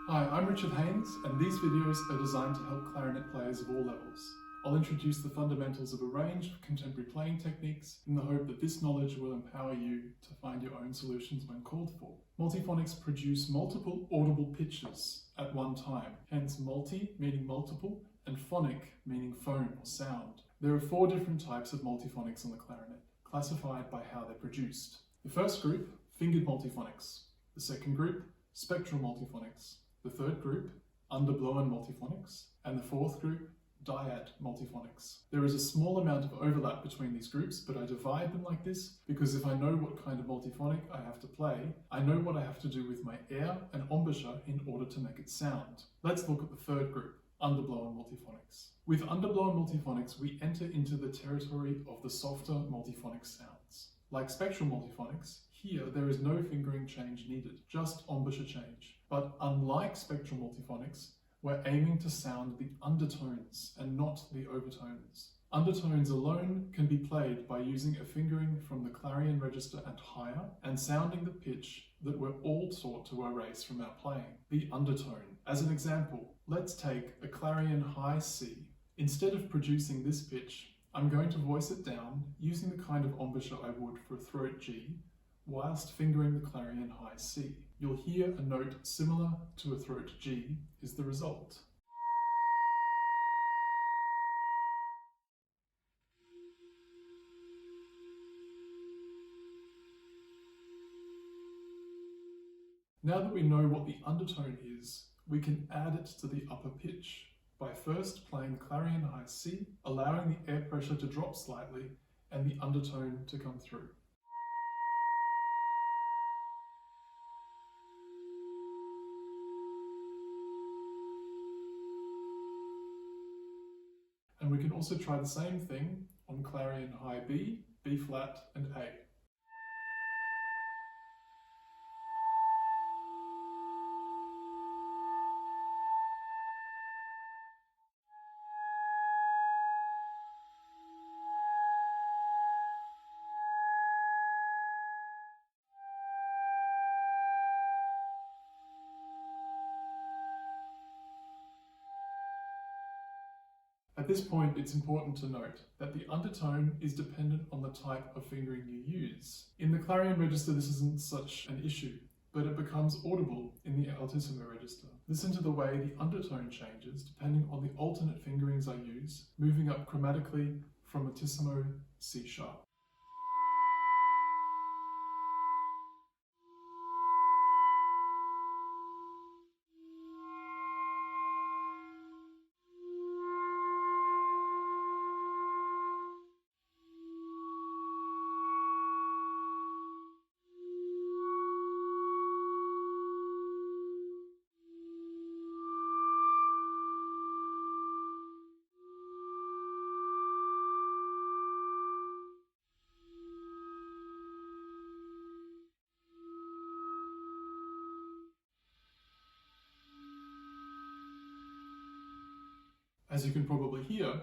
Hi, I'm Richard Haynes, and these videos are designed to help clarinet players of all levels. I'll introduce the fundamentals of a range of contemporary playing techniques in the hope that this knowledge will empower you to find your own solutions when called for. Multiphonics produce multiple audible pitches at one time, hence multi meaning multiple and phonic meaning phone or sound. There are 4 different types of multiphonics on the clarinet, classified by how they're produced. The first group, fingered multiphonics. The second group, spectral multiphonics. The third group, Underblown Multiphonics. And the fourth group, Dyad multiphonics. There is a small amount of overlap between these groups, but I divide them like this because if I know what kind of multiphonic I have to play, I know what I have to do with my air and embouchure in order to make it sound. Let's look at the third group, Underblown Multiphonics. With Underblown Multiphonics, we enter into the territory of the softer multiphonic sounds. Like spectral multiphonics, here there is no fingering change needed, just embouchure change. But unlike spectral multiphonics, we're aiming to sound the undertones and not the overtones. Undertones alone can be played by using a fingering from the clarion register and higher and sounding the pitch that we're all taught to erase from our playing, the undertone. As an example, let's take a clarion high C. Instead of producing this pitch, I'm going to voice it down using the kind of embouchure I would for a throat G, whilst fingering the clarion high C. You'll hear a note similar to a throat G is the result. Now that we know what the undertone is, we can add it to the upper pitch by first playing the clarion high C, allowing the air pressure to drop slightly and the undertone to come through. And we can also try the same thing on clarion high B, B flat and A. At this point, it's important to note that the undertone is dependent on the type of fingering you use. In the clarion register, this isn't such an issue, but it becomes audible in the altissimo register. Listen to the way the undertone changes depending on the alternate fingerings I use, moving up chromatically from altissimo C sharp. As you can probably hear,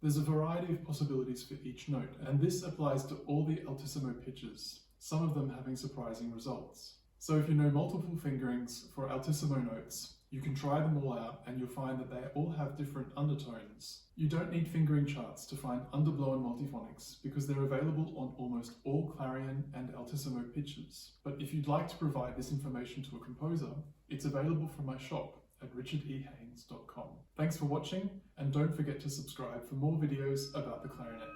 there's a variety of possibilities for each note, and this applies to all the altissimo pitches, some of them having surprising results. So if you know multiple fingerings for altissimo notes, you can try them all out and you'll find that they all have different undertones. You don't need fingering charts to find underblown multiphonics because they're available on almost all clarion and altissimo pitches. But if you'd like to provide this information to a composer, it's available from my shop at richardehaynes.com. Thanks for watching, and don't forget to subscribe for more videos about the clarinet.